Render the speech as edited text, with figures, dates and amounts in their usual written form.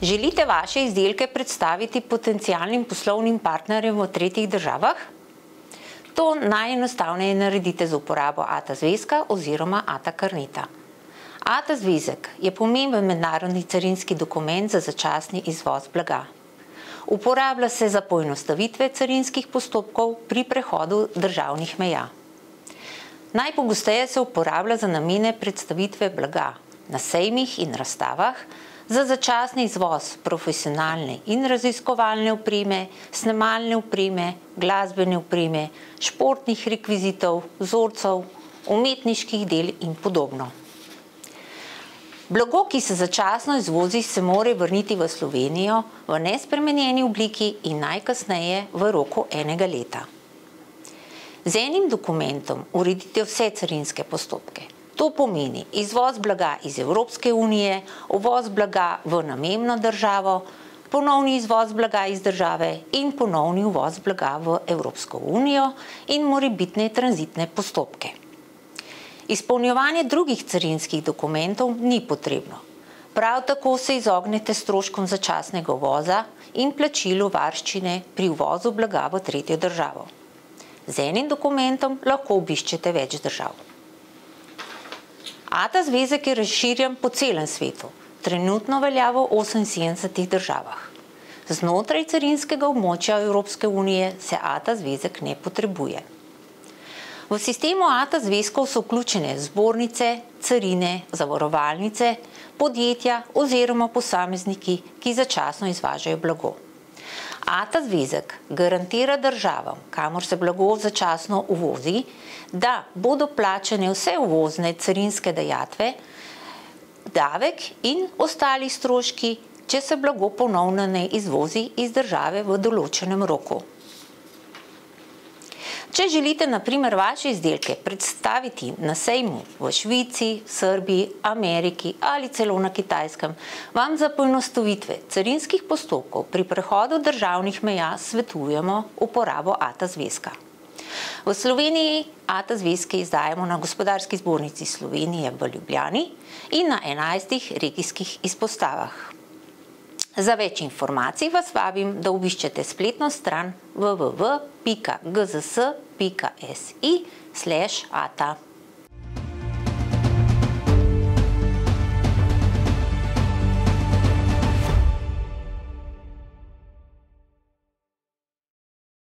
Želite vaše izdelke predstaviti potencialnim poslovnim partnerjem v tretjih državah? To najenostavneje naredite z uporabo ATA zvezka oziroma ATA karneta. ATA zvezek je pomemben mednarodni carinski dokument za začasni izvoz blaga. Uporablja se za poenostavitve carinskih postopkov pri prehodu državnih meja. Najpogosteje se uporablja za namene predstavitve blaga na sejmih in razstavah, za začasni izvoz profesionalne in raziskovalne opreme, snemalne opreme, glasbene opreme, športnih rekvizitov, vzorcev, umetniških del in podobno. Blago, ki se začasno izvozi, se mora vrniti v Slovenijo v nespremenjeni obliki in najkasneje v roku 1 leta. Z enim dokumentom uredite vse carinske postopke. To pomeni izvoz blaga iz Evropske unije, uvoz blaga v namembno državo, ponovni izvoz blaga iz države in ponovni uvoz blaga v Evropsko unijo in morebitne tranzitne postopke. Izpolnjevanje drugih carinskih dokumentov ni potrebno. Prav tako se izognete stroškom začasnega uvoza in plačilu varščine pri uvozu blaga v tretjo državo. Z enim dokumentom lahko obiščete več držav. ATA zvezek je razširjen po celem svetu. Trenutno velja v 78 državah. Znotraj carinskega območja Evropske unije se ATA zvezek ne potrebuje. V sistemu ATA zvezkov so vključene zbornice, carine, zavarovalnice, podjetja oziroma posamezniki, ki začasno izvažajo blago. ATA zvezek garantira državam, kamor se blago začasno uvozi, da bodo plačane vse uvozne carinske dajatve, davek in ostali stroški, če se blago ponovno ne izvozi iz države v določenem roku. Če želite na primer vaše izdelke predstaviti na sejmu v Švici, Srbiji, Ameriki ali celo na Kitajskem, vam za poenostavitve carinskih postopkov pri prehodu državnih meja svetujemo uporabo ATA zvezka. V Sloveniji ATA zvezke izdajamo na Gospodarski zbornici Slovenije v Ljubljani in na 11 regijskih izpostavah. Za več informacij vas vabim, da obiščete spletno stran www.gzs.si/ata.